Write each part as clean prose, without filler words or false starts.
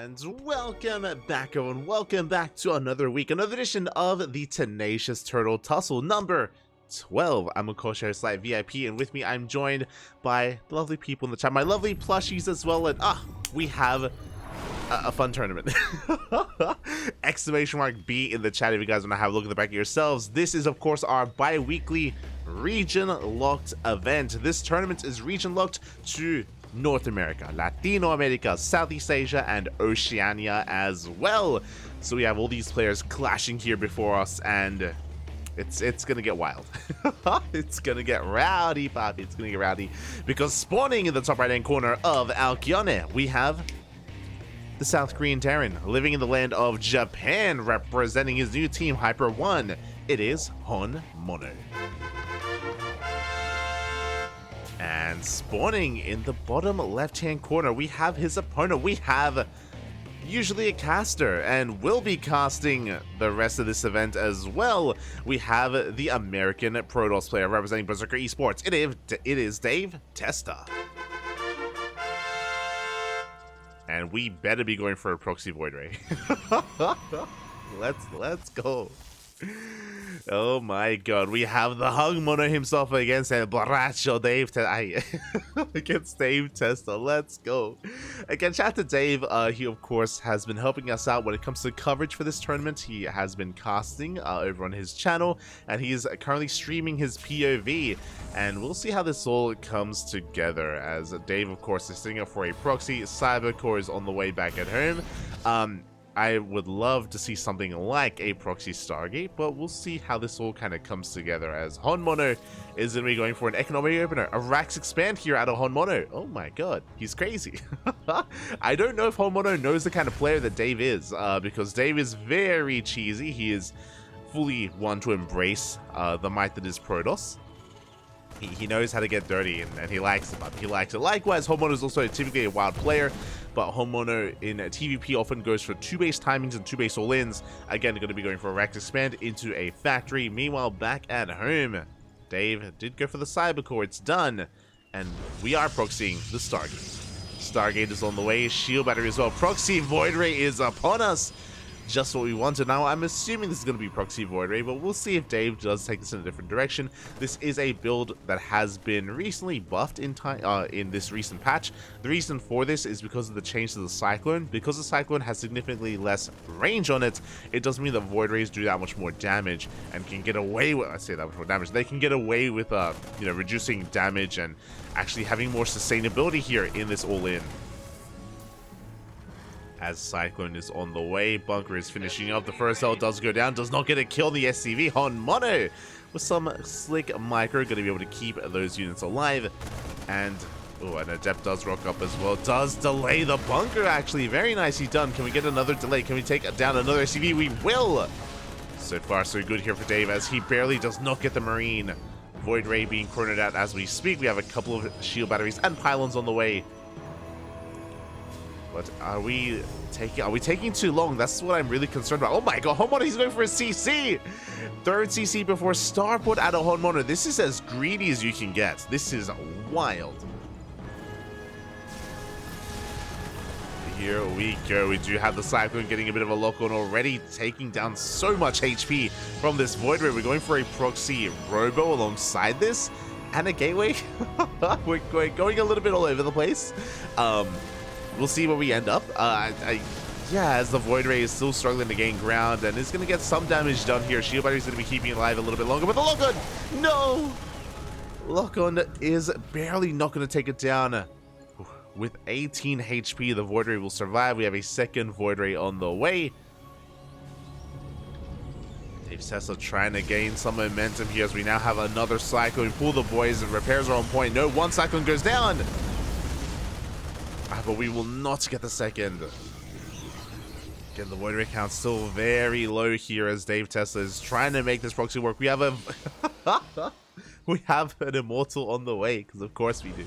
And welcome back, everyone. Welcome back to another week, another edition of the Tenacious Turtle Tussle number 12. I'm a co-host VIP, and with me I'm joined by the lovely people in the chat, my lovely plushies as well. And we have a fun tournament. Exclamation mark B in the chat if you guys want to have a look at the back of yourselves. This is, of course, our bi-weekly region-locked event. This tournament is region-locked to North America, Latino America, Southeast Asia, and Oceania as well. So we have all these players clashing here before us, and it's gonna get wild. It's gonna get rowdy, Poppy. It's gonna get rowdy, because spawning in the top right-hand corner of Alkyone, we have the South Korean Terran living in the land of Japan, representing his new team, Hyper 1. It is HonMonO. And spawning in the bottom left-hand corner, we have his opponent. We have usually a caster, and will be casting the rest of this event as well. We have the American Protoss player representing Berserker Esports. It is DaveTesta. And we better be going for a proxy Void Ray. Let's go. Oh my god, we have the HonMonO himself against El Borracho against DaveTesta. Let's go. Again, shout out to Dave. He, of course, has been helping us out when it comes to coverage for this tournament. He has been casting over on his channel, and he is currently streaming his POV. And we'll see how this all comes together, as Dave, of course, is sitting up for a proxy. Cybercore is on the way back at home. I would love to see something like a proxy Stargate, but we'll see how this all kind of comes together, as HonMonO is going to be going for an economic opener. A Rax expand here out of HonMonO. Oh my god, he's crazy. I don't know if HonMonO knows the kind of player that Dave is, because Dave is very cheesy. He is fully one to embrace the might that is Protoss. He knows how to get dirty, and he likes it. He likes it. Likewise, HonMonO is also typically a wild player, but HonMonO in TvP often goes for 2 base timings and 2 base all-ins. Again, going to be going for a Rax expand into a factory. Meanwhile, back at home, Dave did go for the Cybercore. It's done, and we are proxying the Stargate. Stargate is on the way. Shield battery as well. Proxy Void Ray is upon us. Just what we wanted. Now, I'm assuming this is going to be proxy Void Ray, but we'll see if Dave does take this in a different direction. This is a build that has been recently buffed in this recent patch. The reason for this is because of the change to the Cyclone. Because the Cyclone has significantly less range on it, it doesn't mean the Void Rays do that much more damage and can get away with, I say that much more damage, they can get away with reducing damage and actually having more sustainability here in this all-in. As Cyclone is on the way, Bunker is finishing up. The first cell does go down, does not get a kill on the SCV. HonMonO with some slick micro, going to be able to keep those units alive. And an Adept does rock up as well. Does delay the Bunker, actually. Very nicely done. Can we get another delay? Can we take down another SCV? We will. So far, so good here for Dave, as he barely does not get the Marine. Void Ray being cornered out as we speak. We have a couple of shield batteries and pylons on the way. But are we taking too long? That's what I'm really concerned about. Oh my god, HonMonO, he's going for a CC! Third CC before Starport out of HonMonO. This is as greedy as you can get. This is wild. Here we go. We do have the Cyclone getting a bit of a lock on already, taking down so much HP from this Void Ray. We're going for a proxy Robo alongside this, and a Gateway. We're going a little bit all over the place. We'll see where we end up. Yeah, as the Void Ray is still struggling to gain ground, and is going to get some damage done here. Shield Battery is going to be keeping it alive a little bit longer, but the Lock-On! No! Lock-On is barely not going to take it down. With 18 HP, the Void Ray will survive. We have a second Void Ray on the way. DaveTesta trying to gain some momentum here, as we now have another Cyclone. Pull the boys, and repairs are on point. No, one Cyclone goes down. But we will not get the second. Again, the Void Ray count still very low here, as DaveTesta is trying to make this proxy work. We have an Immortal on the way, because of course we do.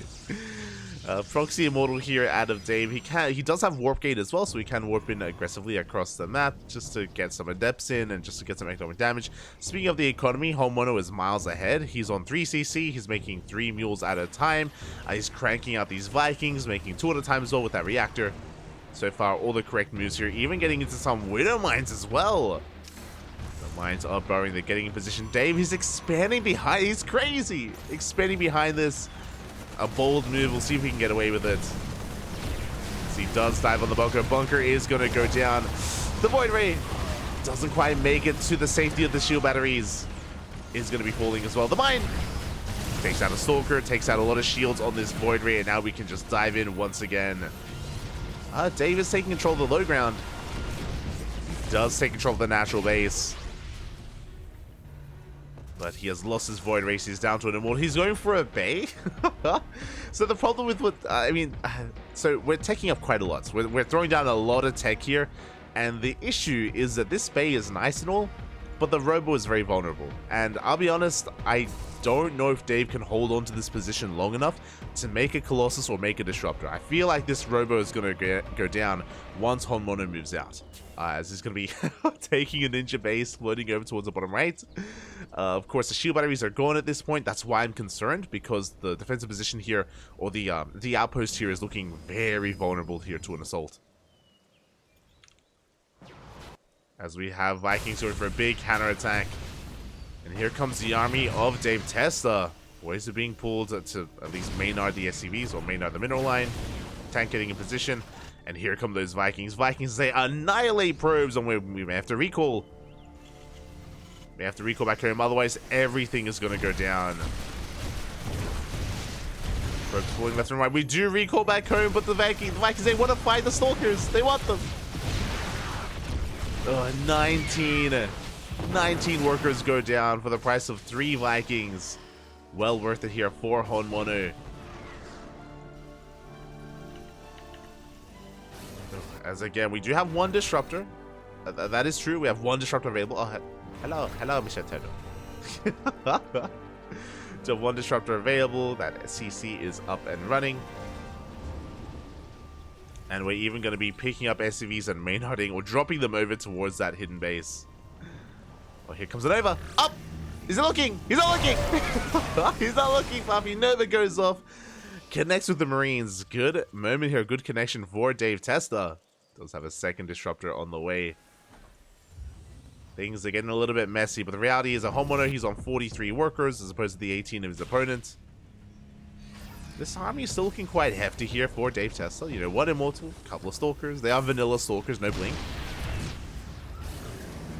Proxy Immortal here out of Dave. He does have Warp Gate as well, so he can warp in aggressively across the map just to get some Adepts in and just to get some economic damage. Speaking of the economy, HonMonO is miles ahead. He's on 3cc. He's making 3 mules at a time. He's cranking out these Vikings, making 2 at a time as well with that reactor. So far, all the correct moves here, even getting into some Widow Mines as well. The mines are burrowing, they're getting in position. Dave, he's expanding behind, he's crazy. Expanding behind this. A bold move, we'll see if we can get away with it. As he does dive on the bunker. Bunker is going to go down. The Void Ray doesn't quite make it to the safety of the shield batteries. Is going to be falling as well. The mine takes out a Stalker, takes out a lot of shields on this Void Ray, and now we can just dive in once again. Dave is taking control of the low ground. He does take control of the natural base. But he has lost his Void Race. He's down to an immortal. He's going for a Bay. So the problem with what so we're taking up quite a lot. We're throwing down a lot of tech here, and the issue is that this Bay is nice and all, but the Robo is very vulnerable. And I'll be honest, I don't know if Dave can hold on to this position long enough to make a Colossus or make a Disruptor. I feel like this Robo is going to go down once HonMonO moves out. As he's going to be taking a Ninja base, floating over towards the bottom right. Of course, the shield batteries are gone at this point. That's why I'm concerned, because the defensive position here, or the outpost here, is looking very vulnerable here to an assault. As we have Vikings going for a big counterattack. And here comes the army of DaveTesta. Boys are being pulled to at least Maynard the SCVs, or Maynard the mineral line. Tank getting in position. And here come those Vikings. Vikings, they annihilate probes, and we may have to recall. We have to recall back home, otherwise everything is going to go down. Probes falling left and right. We do recall back home, but the Vikings, they want to fight the Stalkers. They want them. 19 workers go down for the price of 3 Vikings. Well worth it here for HonMonO. As again, we do have one Disruptor. That is true. We have one Disruptor available. Oh, hello, Mr. Turtle. So one Disruptor available. That CC is up and running. And we're even going to be picking up SCVs and Maynarding, or dropping them over towards that hidden base. Oh, here comes an Nova. Up! He's not looking! He's not looking! He's not looking, Puffy. Nova goes off. Connects with the Marines. Good moment here. Good connection for DaveTesta. Does have a second Disruptor on the way. Things are getting a little bit messy, but the reality is, a HonMonO, he's on 43 workers as opposed to the 18 of his opponent. This army is still looking quite hefty here for DaveTesta. You know, one Immortal, a couple of Stalkers. They are vanilla Stalkers, no blink.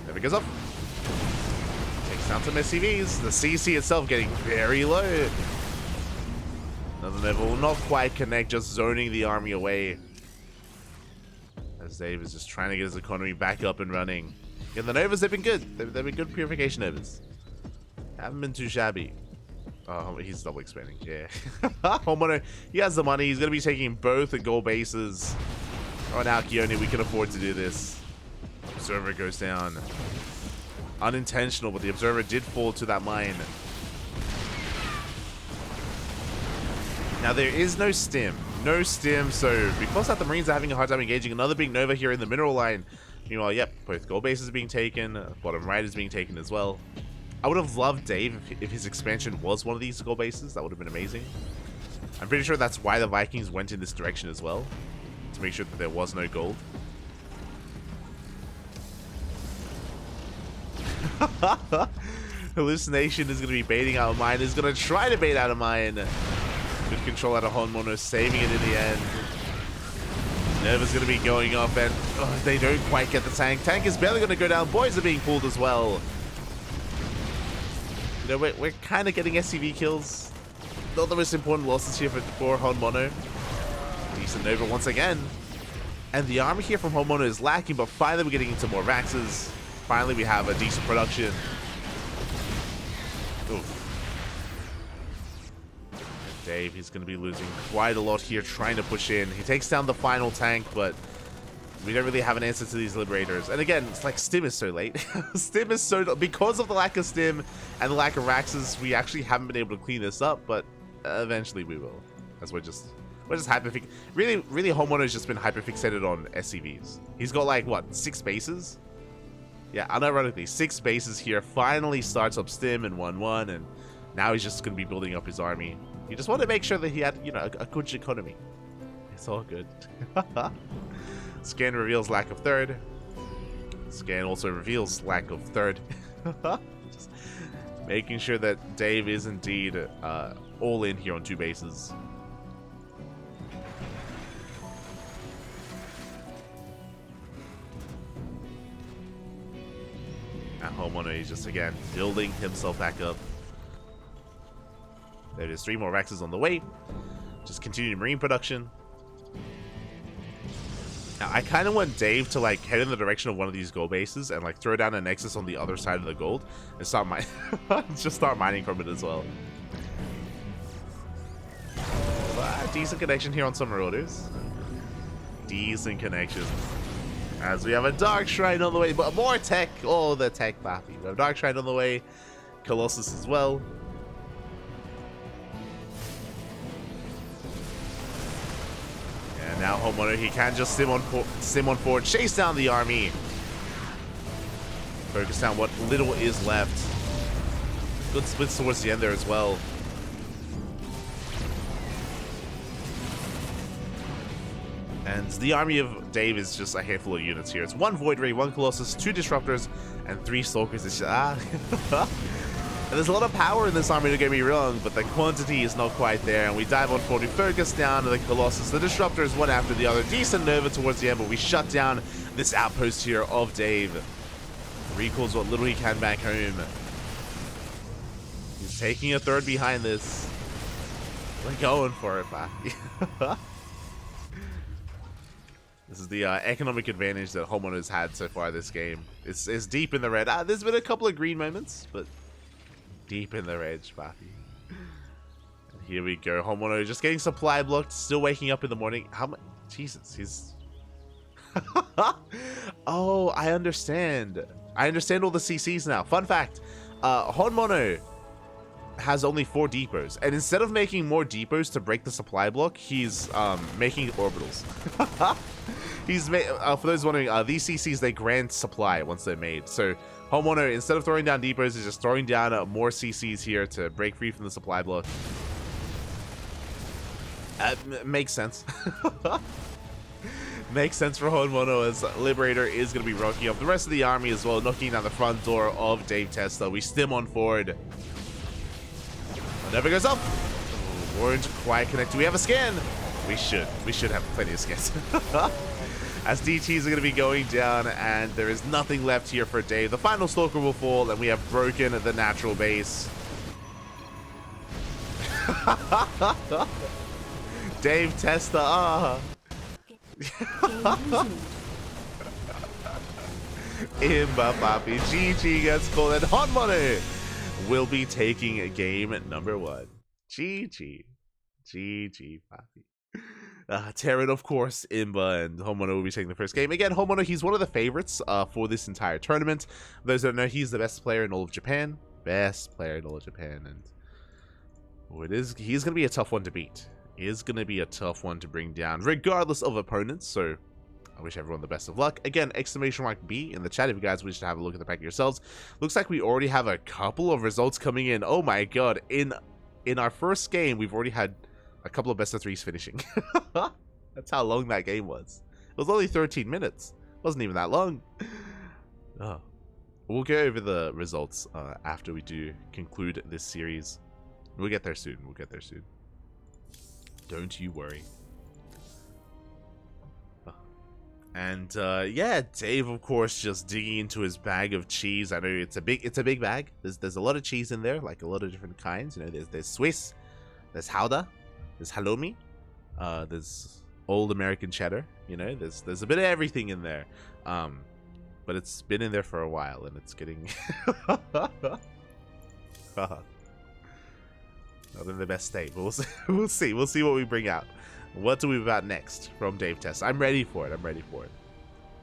There it goes up. Takes down some SCVs. The CC itself getting very low. Another Nova will not quite connect, just zoning the army away. As Dave is just trying to get his economy back up and running. Yeah, the Novas, they've been good. They've been good purification Novas. Haven't been too shabby. Oh, he's double expanding. Yeah. HonMonO, he has the money. He's going to be taking both the gold bases. On Alkione, we can afford to do this. Observer goes down. Unintentional, but the Observer did fall to that mine. Now, there is no stim. No stim, so because that the Marines are having a hard time engaging, another big Nova here in the mineral line. Meanwhile, yep, both gold bases are being taken. Bottom right is being taken as well. I would have loved Dave if his expansion was one of these gold bases. That would have been amazing. I'm pretty sure that's why the Vikings went in this direction as well. To make sure that there was no gold. Hallucination is going to be baiting out a mine. Is going to try to bait out a mine. Good control out of HonMonO, saving it in the end. Nova's going to be going up, and they don't quite get the tank. Tank is barely going to go down. Boys are being pulled as well. You know, we're kind of getting SCV kills. Not the most important losses here for HonMonO. Decent Nova once again. And the armor here from HonMonO is lacking, but finally we're getting into more Raxes. Finally we have a decent production. Oof. Dave, he's going to be losing quite a lot here trying to push in. He takes down the final tank, but we don't really have an answer to these Liberators. And again, it's like Stim is so late. Stim is so... Because of the lack of Stim and the lack of Raxes, we actually haven't been able to clean this up, but eventually we will. As we're just hyperfixated. Really, HonMonO's just been hyperfixated on SCVs. He's got like, what, 6 bases? Yeah, unironically, 6 bases here. Finally starts up Stim in 1-1, and now he's just going to be building up his army. He just wanted to make sure that he had, you know, a good economy. It's all good. Scan reveals lack of third. Scan also reveals lack of third. Just making sure that Dave is indeed all in here on 2 bases. And HonMonO is just again building himself back up. There is 3 more Rexes on the way. Just continuing marine production. Now, I kind of want Dave to like head in the direction of one of these gold bases and like throw down a Nexus on the other side of the gold and start mining. Just start mining from it as well. Decent connection here on some Marauders. Decent connection. As we have a Dark Shrine on the way, but more tech. Oh, the tech Bappy. We have Dark Shrine on the way. Colossus as well. And now HonMonO, he can just sim on forward, chase down the army. Focus down what little is left. Good splits towards the end there as well. And the army of Dave is just a handful of units here. It's 1 Void Ray, 1 Colossus, 2 Disruptors, and 3 Stalkers. It's just, and there's a lot of power in this army, don't get me wrong, but the quantity is not quite there. And we dive on forward, we focus down to the Colossus. The Disruptors, one after the other. Decent Nova towards the end, but we shut down this outpost here of Dave. Recalls what little he can back home. He's taking a third behind this. We're going for it, Bappy. This is the economic advantage that HonMonO has had so far this game. It's deep in the red. There's been a couple of green moments, but deep in the red, Bappy. And here we go. HonMonO just getting supply blocked, still waking up in the morning. How much? Jesus, he's... Oh, I understand. I understand all the CCs now. Fun fact, HonMonO has only 4 depots, and instead of making more depots to break the supply block, he's making orbitals. He's made, for those wondering, these CCs, they grant supply once they're made. So HonMonO, instead of throwing down depots, is just throwing down more CCs here to break free from the supply block. Makes sense. Makes sense for HonMonO, as Liberator is going to be rocking up the rest of the army as well, knocking down the front door of DaveTesta. We stim on forward. Never goes up. Weren't quite connected. We have a scan. We should have plenty of scans. As DTs are going to be going down, and there is nothing left here for Dave. The final Stalker will fall, and we have broken the natural base. DaveTesta. Imba Papi. GG gets called, and HonMonO will be taking game number 1. GG. GG, Papi. Terran, of course, Imba, and HonMonO will be taking the first game. Again, HonMonO, he's one of the favorites for this entire tournament. For those that don't know, he's the best player in all of Japan. Best player in all of Japan. And he's going to be a tough one to beat. He is going to be a tough one to bring down, regardless of opponents. So I wish everyone the best of luck. Again, !B in the chat if you guys wish to have a look at the pack yourselves. Looks like we already have a couple of results coming in. Oh my god. In our first game, we've already had a couple of best of 3s finishing. That's how long that game was. It was only 13 minutes. It wasn't even that long. Oh. We'll go over the results after we do conclude this series. We'll get there soon. We'll get there soon. Don't you worry. And yeah, Dave, of course, just digging into his bag of cheese. I know it's a big bag. There's a lot of cheese in there, like a lot of different kinds. You know, there's Swiss, there's Gouda, there's halloumi, there's old American cheddar. You know, there's a bit of everything in there. But it's been in there for a while, and it's getting not in the best state. But we'll see. We'll see what we bring out. What do we have next from DaveTesta? I'm ready for it. I'm ready for it.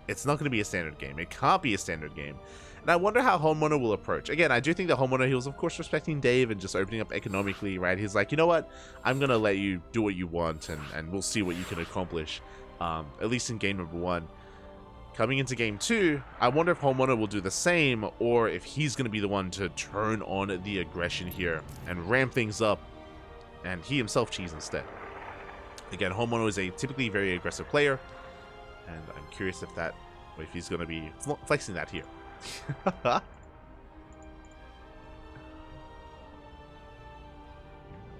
It's not going to be a standard game. It can't be a standard game. And I wonder how HonMonO will approach. Again, I do think that HonMonO, he was, of course, respecting Dave and just opening up economically, right? He's like, you know what? I'm going to let you do what you want, and we'll see what you can accomplish, at least in game number 1. Coming into game 2, I wonder if HonMonO will do the same, or if he's going to be the one to turn on the aggression here and ramp things up, and he himself cheese instead. Again, HonMonO is a typically very aggressive player, And I'm curious if he's going to be flexing that here. Here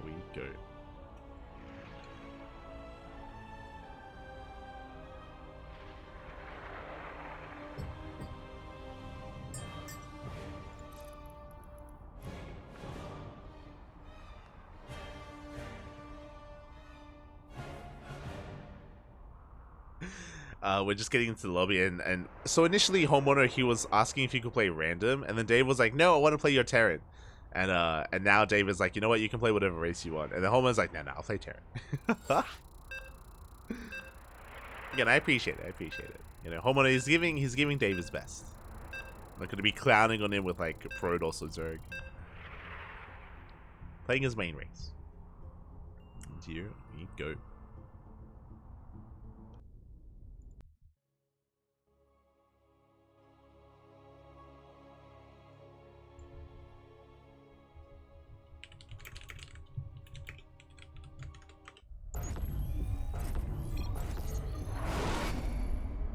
we go. We're just getting into the lobby, and so initially HonMonO, he was asking if he could play random, and then Dave was like, no, I want to play your Terran. And now Dave is like, you know what, you can play whatever race you want. And then HonMonO's like, no, I'll play Terran. Again, I appreciate it. You know, HonMonO, he's giving Dave his best. I'm not gonna be clowning on him with like Protoss or Zerg. Playing his main race. And here we go.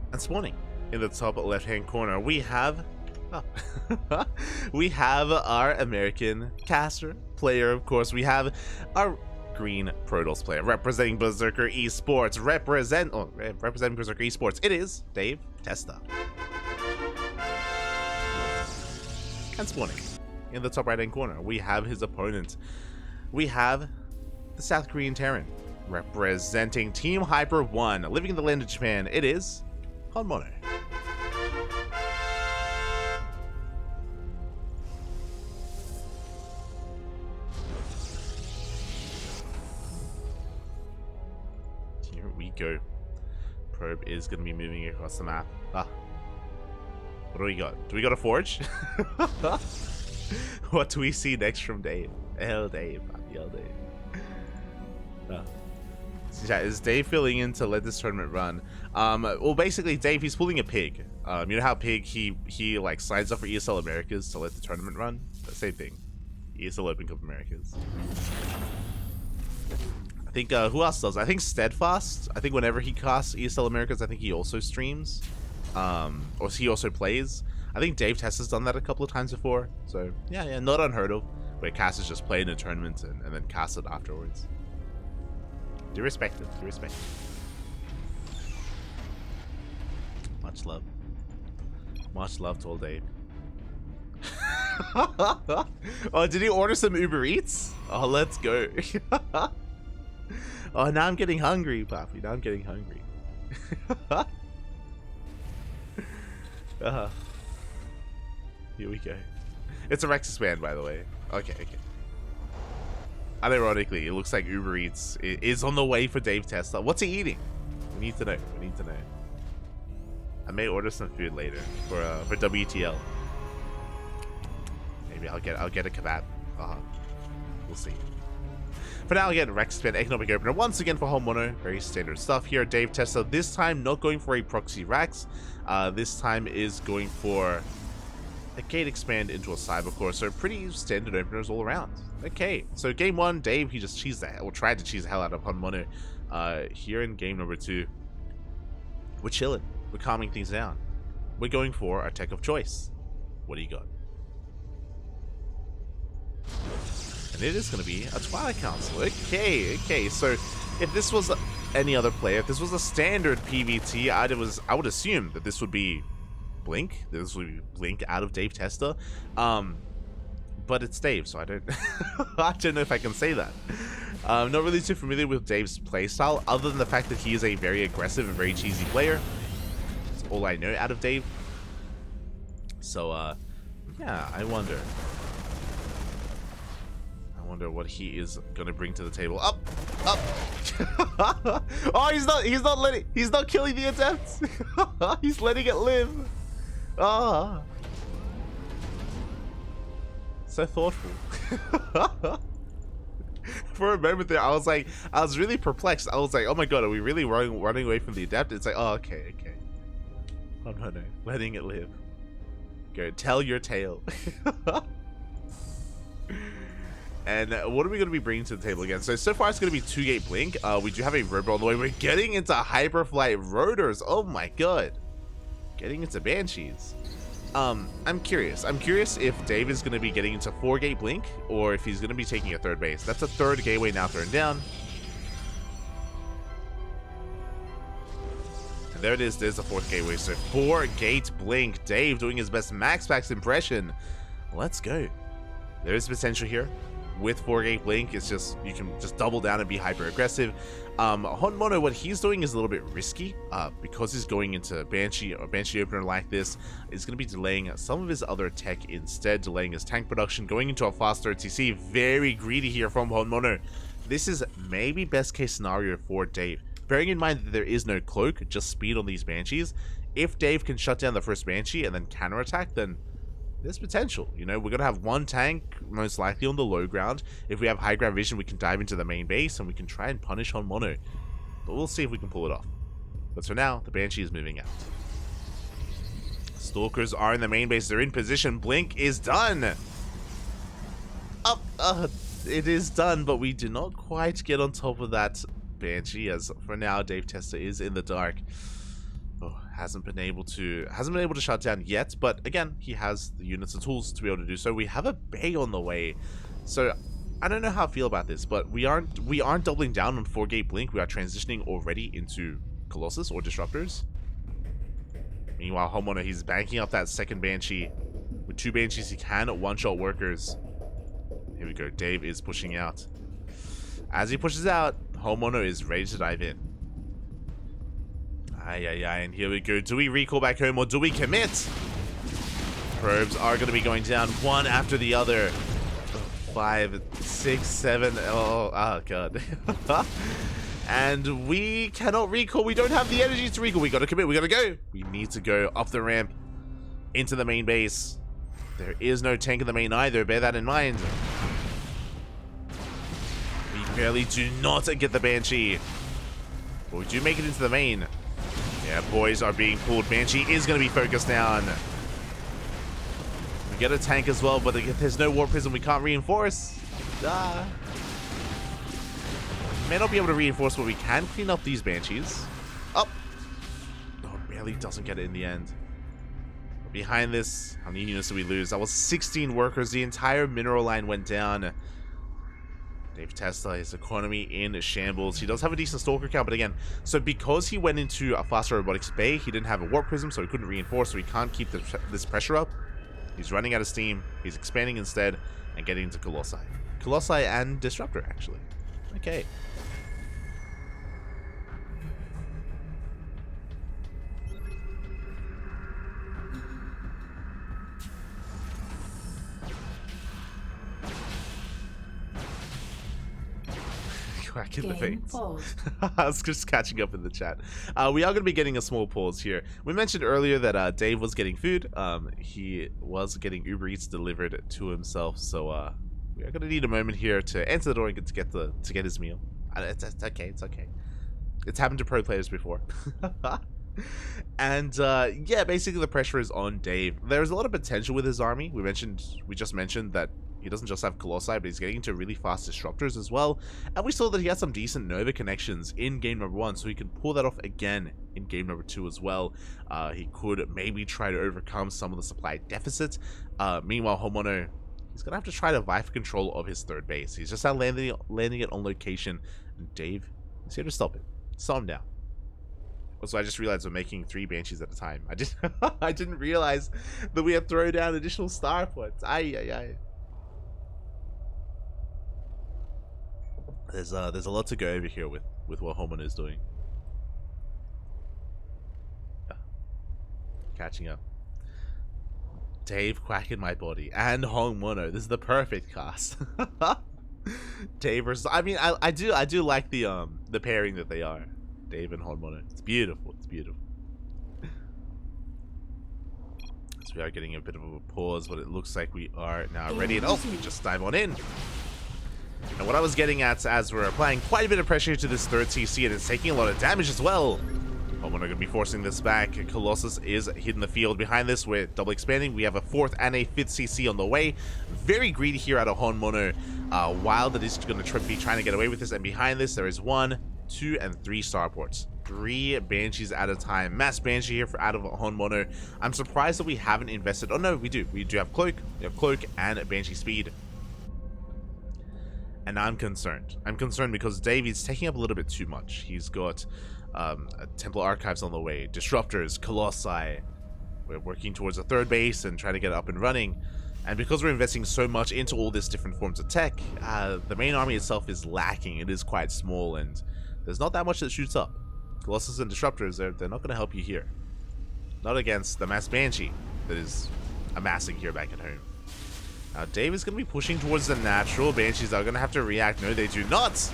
And spawning in the top left-hand corner, we have we have our American caster player. Of course, we have our green Protoss player representing Berserker Esports. Representing Berserker Esports, it is DaveTesta. And spawning in the top right-hand corner, we have his opponent. We have the South Korean Terran representing Team Hyper 1, living in the land of Japan. It is HonMonO. Here we go. Probe is going to be moving across the map. What do we got? Do we got a forge? What do we see next from Dave? Hell, Dave. Hell, Dave. Yeah, is Dave filling in to let this tournament run? Well, basically, Dave, he's pulling a pig. You know how pig, he like signs up for ESL Americas to let the tournament run? The same thing. ESL Open Cup Americas. I think, who else does? I think Steadfast. I think whenever he casts ESL Americas, I think he also streams. Or he also plays. I think DaveTesta's done that a couple of times before. So, yeah, not unheard of. Where casters just play in a tournament and then cast it afterwards. Do respect it. Do respect it. Much love. Much love to old Dave. Oh, did he order some Uber Eats? Oh, let's go. Oh, now I'm getting hungry, Papi. Now I'm getting hungry. Here we go. It's a Rexus man, by the way. Okay. Unironically, it looks like Uber Eats is on the way for DaveTesta. What's he eating? We need to know. I may order some food later for WTL. Maybe I'll get a kebab. We'll see. For now, again, Rexpan Economic Opener once again for HonMonO. Very standard stuff here. DaveTesta this time not going for a proxy Rax. This time is going for a gate expand into a cyber core. So pretty standard openers all around. Okay, so game one, Dave, he just cheesed the hell, or tried to cheese the hell out of HonMonO. Here in game number 2, we're chilling. We're calming things down. We're going for our tech of choice. What do you got? And it is going to be a Twilight Council. Okay. So if this was any other player, if this was a standard PvT, I would assume that this would be Blink. This would be Blink out of DaveTesta. But it's Dave, so I don't know if I can say that. I'm not really too familiar with Dave's playstyle, other than the fact that he is a very aggressive and very cheesy player. That's all I know out of Dave. So, yeah, I wonder what he is gonna bring to the table. Up. Oh, he's not killing the adepts. He's letting it live. So thoughtful. For a moment there, I was really perplexed. I was like, oh my god, are we really running away from the adept? It's like, oh, okay. Oh no, letting it live. Go, tell your tale. And what are we going to be bringing to the table again? So far it's going to be 2-gate blink. We do have a rotor on the way. We're getting into hyperflight rotors. Oh my god. Getting into banshees. I'm curious. I'm curious if Dave is going to be getting into 4-gate blink or if he's going to be taking a third base. That's a third gateway now thrown down. And there it is. There's the 4th gateway. So 4-gate blink. Dave doing his best max packs impression. Let's go. There is potential here. With 4-gate blink, it's just, you can just double down and be hyper aggressive. HonMonO, what he's doing is a little bit risky, because he's going into Banshee or Banshee opener like this. Is going to be delaying some of his other tech instead, delaying his tank production, going into a faster OTC. Very greedy here from HonMonO. This is maybe best case scenario for Dave. Bearing in mind that there is no cloak, just speed on these Banshees. If Dave can shut down the first Banshee and then counterattack, then there's potential. You know, we're going to have one tank, most likely on the low ground. If we have high ground vision, we can dive into the main base and we can try and punish HonMonO. But we'll see if we can pull it off. But for now, the Banshee is moving out. Stalkers are in the main base. They're in position. Blink is done. It is done, but we do not quite get on top of that Banshee, as for now, DaveTesta is in the dark. Oh, hasn't been able to shut down yet, but again, he has the units and tools to be able to do so. We have a Bay on the way, so I don't know how I feel about this, but we aren't doubling down on 4-gate blink. We are transitioning already into Colossus or Disruptors. Meanwhile, HonMonO, he's banking up that second Banshee. With 2 Banshees, he can one-shot workers. Here we go. Dave is pushing out. As he pushes out, HonMonO is ready to dive in. And here we go. Do we recall back home or do we commit? Probes are going to be going down one after the other. 5, 6, 7. Oh god. And we cannot recall. We don't have the energy to recall. We got to commit. We got to go. We need to go up the ramp into the main base. There is no tank in the main either. Bear that in mind. We barely do not get the Banshee. But we do make it into the main. Yeah, boys are being pulled. Banshee is going to be focused down. We get a tank as well, but there's no War Prism. We can't reinforce. May not be able to reinforce, but we can clean up these Banshees. Up. Oh, barely doesn't get it in the end. Behind this, how many units did we lose? That was 16 workers. The entire mineral line went down. DaveTesta, his economy in shambles. He does have a decent stalker count, but again, so because he went into a faster robotics bay, he didn't have a warp prism, so he couldn't reinforce, so he can't keep this pressure up. He's running out of steam. He's expanding instead and getting into Colossi. Colossi and Disruptor, actually. Okay. Crack in the face. I was just catching up in the chat. We are going to be getting a small pause here. We mentioned earlier that Dave was getting food. He was getting Uber Eats delivered to himself, so we are going to need a moment here to answer the door and get his meal. It's okay. It's okay. It's happened to pro players before. And yeah, basically the pressure is on Dave. There's a lot of potential with his army. We just mentioned that he doesn't just have Colossi, but he's getting into really fast Disruptors as well. And we saw that he had some decent Nova connections in game number 1, so he can pull that off again in game number 2 as well. He could maybe try to overcome some of the supply deficit. Meanwhile, HonMonO, he's going to have to try to vie for control of his third base. He's just out landing it on location. And Dave is here to stop it. Slow him down. Also, I just realized we're making 3 Banshees at a time. I didn't realize that we had thrown down additional star points. Aye. There's a lot to go over here with what HonMonO is doing. Catching up. Dave quacking my body and HonMonO. This is the perfect cast. Dave versus. I mean, I do like the pairing that they are. Dave and HonMonO. It's beautiful. It's beautiful. So we are getting a bit of a pause, but it looks like we are now ready. And oh, we just dive on in. And what I was getting at as we're applying quite a bit of pressure to this third CC, and it's taking a lot of damage as well. HonMonO going to be forcing this back. Colossus is hitting the field. Behind this, we're double expanding. We have a 4th and a 5th CC on the way. Very greedy here out of HonMonO. Wild that is going to be trying to get away with this. And behind this, there is 1, 2, and 3 starports. 3 Banshees at a time. Mass Banshee here out of HonMonO. I'm surprised that we haven't invested. Oh, no, we do. We do have Cloak. We have Cloak and Banshee Speed. And I'm concerned. I'm concerned because Dave is taking up a little bit too much. He's got Templar Archives on the way, Disruptors, Colossi. We're working towards a 3rd base and trying to get it up and running. And because we're investing so much into all these different forms of tech, the main army itself is lacking. It is quite small and there's not that much that shoots up. Colossus and Disruptors, they're not going to help you here. Not against the Mass Banshee that is amassing here back at home. Now Dave is going to be pushing towards the natural. Banshees are going to have to react. No, they do not.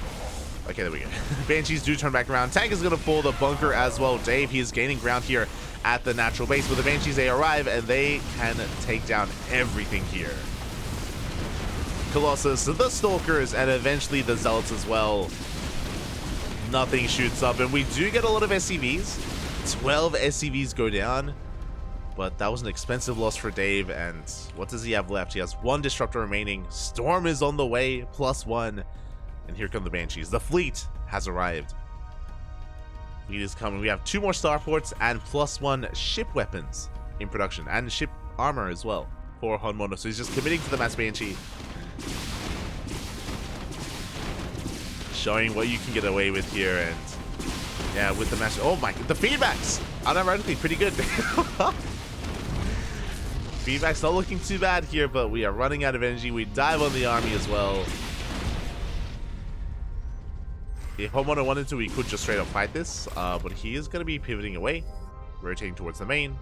Okay, there we go. Banshees do turn back around. Tank is going to fall the bunker as well. Dave, he is gaining ground here at the natural base. With the Banshees, they arrive and they can take down everything here. Colossus, the Stalkers, and eventually the Zealots as well. Nothing shoots up, and we do get a lot of SCVs. 12 SCVs go down, but that was an expensive loss for Dave. And what does he have left? He has 1 Disruptor remaining. Storm is on the way, +1. And here come the Banshees. The fleet has arrived. Fleet is coming. We have 2 more starports and +1 ship weapons in production. And ship armor as well for HonMonO. So he's just committing to the Mass Banshee. Showing what you can get away with here. And yeah, with the Mass... Oh my... The feedbacks! Unironically pretty good. Feedback's not looking too bad here, but we are running out of energy. We dive on the army as well. If HonMonO wanted to, we could just straight up fight this, but he is going to be pivoting away, rotating towards the main,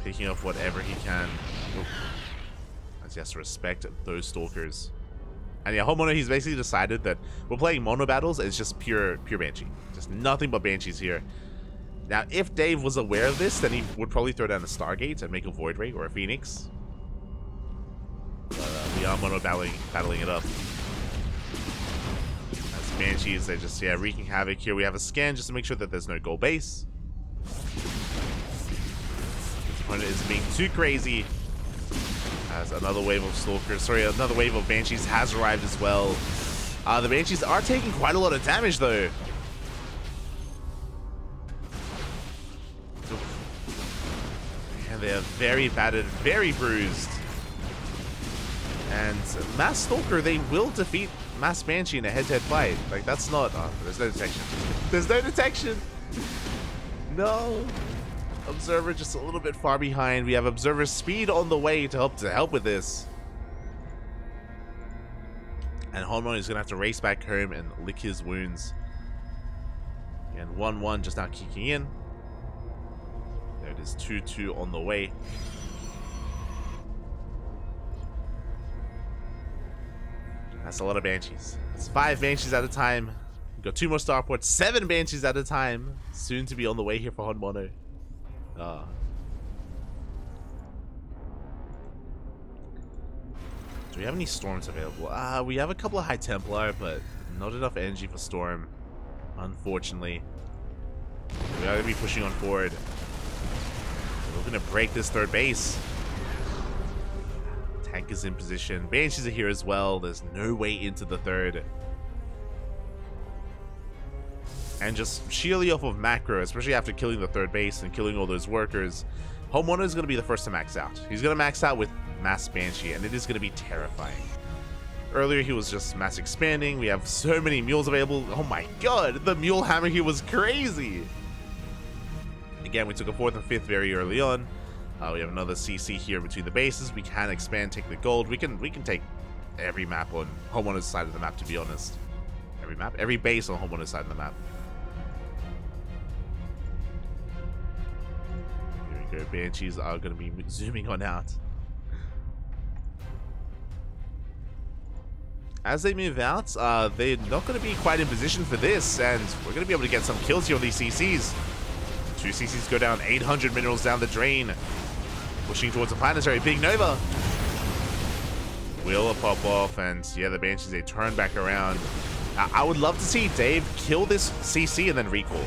picking up whatever he can. As he has to respect those Stalkers. And yeah, HonMonO, he's basically decided that we're playing mono battles. It's just pure Banshee, just nothing but Banshees here. Now, if Dave was aware of this, then he would probably throw down a Stargate and make a Void Ray or a Phoenix. But we are mono battling it up. As Banshees, they're just, yeah, wreaking havoc here. We have a scan just to make sure that there's no goal base. This opponent is being too crazy. As another wave of Stalkers, sorry, another wave of Banshees has arrived as well. The Banshees are taking quite a lot of damage though. And they are very battered, very bruised. And Mass Stalker, they will defeat Mass Banshee in a head-to-head fight. Like, that's not... Oh, there's no detection. There's no detection! No! Observer just a little bit far behind. We have Observer Speed on the way to help with this. And HonMonO is going to have to race back home and lick his wounds. And 1-1 just now kicking in. There it is, 2-2 on the way. That's a lot of Banshees. It's 5 Banshees at a time. We've got 2 more starports, 7 Banshees at a time. Soon to be on the way here for HonMonO. Do we have any Storms available? We have a couple of High Templar, but not enough energy for Storm, unfortunately. We gotta be pushing on forward. We're gonna break this 3rd base. Tank is in position. Banshees are here as well. There's no way into the 3rd. And just sheerly off of macro, especially after killing the 3rd base and killing all those workers, HonMonO is going to be the first to max out. He's going to max out with Mass Banshee, and it is going to be terrifying. Earlier, he was just mass expanding. We have so many mules available. Oh my god, the mule hammer here was crazy. Again, we took a 4th and 5th very early on. We have another CC here between the bases. We can expand, take the gold. We can take every map on HonMonO's side of the map, to be honest. Every map? Every base on HonMonO's side of the map. Here we go. Banshees are going to be zooming on out. As they move out, they're not going to be quite in position for this, and we're going to be able to get some kills here on these CCs. 2 CCs go down, 800 minerals down the drain. Pushing towards the planetary. Big Nova will pop off, and yeah, the Banshees, they turn back around. I would love to see Dave kill this CC and then recall.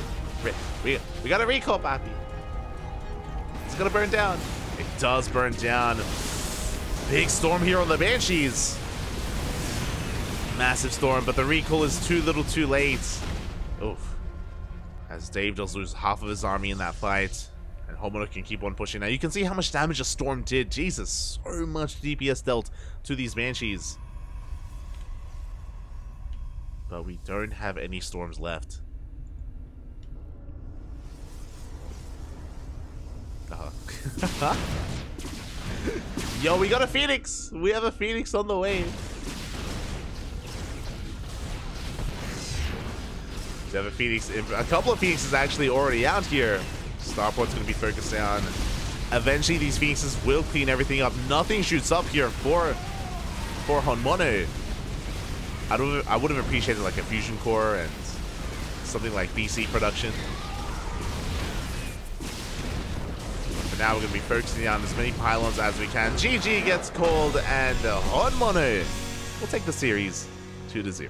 We got a recall, Pappy. It's gonna burn down. It does burn down. Big storm here on the Banshees. Massive storm, but the recall is too little too late. Oof. As Dave does lose half of his army in that fight. And HonMonO can keep on pushing. Now you can see how much damage a storm did. Jesus, so much DPS dealt to these Banshees. But we don't have any storms left. Yo, we got a Phoenix! We have a Phoenix on the way. We have a Phoenix. A couple of Phoenixes actually already out here. Starport's going to be focused on. Eventually, these Phoenixes will clean everything up. Nothing shoots up here for HonMonO. I would have appreciated like a fusion core and something like BC production. But now we're going to be focusing on as many pylons as we can. GG gets called, and HonMonO will take the series 2-0.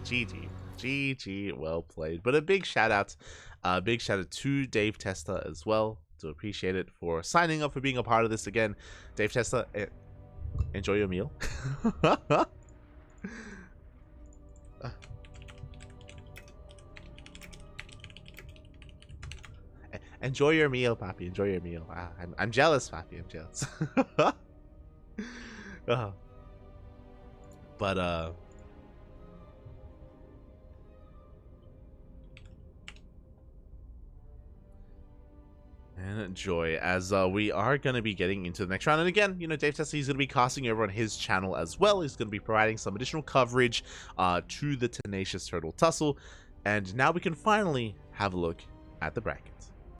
GG. GG, well played. But a big shout out to DaveTesta as well. To appreciate it for signing up, for being a part of this again. DaveTesta, enjoy your meal. Enjoy your meal, Papi. Enjoy your meal. I'm jealous, Papi. I'm jealous. But and enjoy, as we are going to be getting into the next round. And again, you know, DaveTesta, he's going to be casting over on his channel as well. He's going to be providing some additional coverage to the Tenacious Turtle Tussle. And now we can finally have a look at the bracket.